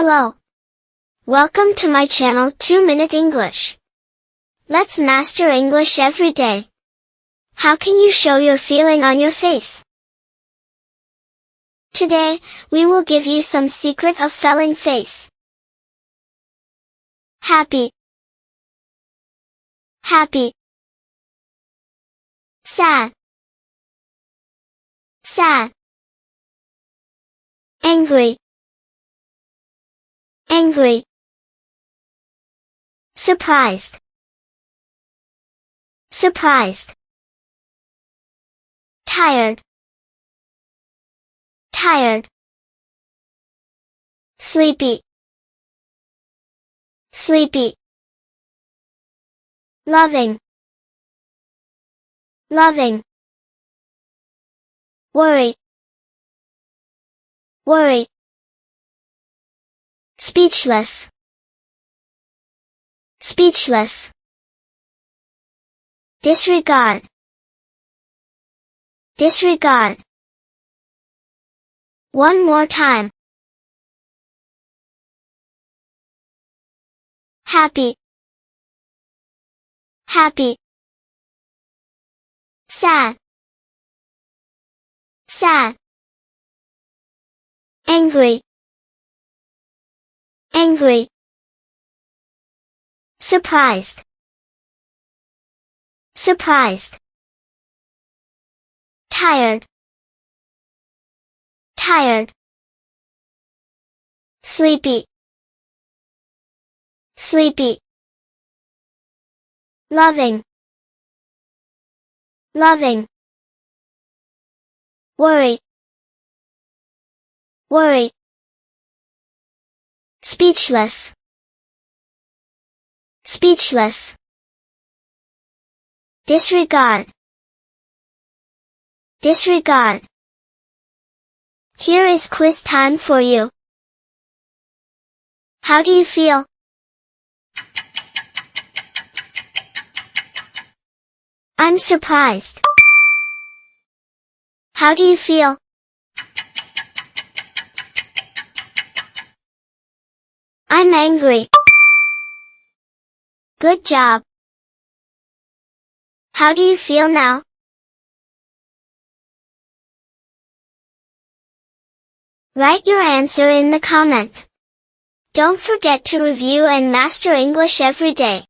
Hello. Welcome to my channel 2-Minute English. Let's master English every day. How can you show your feeling on your face? Today, we will give you some secret of felling face. Happy, happy. Sad, sad. Angry, angry. Surprised, surprised. Tired, tired. Sleepy, sleepy. Loving, loving. Worry, worry. Speechless, speechless. Disregard, disregard. One more time. Happy, happy. Sad, sad. Angry, angry. Surprised, surprised. Tired, tired. Sleepy, sleepy. Loving, loving. Worry, worry. Speechless, speechless. Disregard, disregard. Here is quiz time for you. How do you feel? I'm surprised. How do you feel? I'm angry. Good job. How do you feel now? Write your answer in the comment. Don't forget to review and master English every day.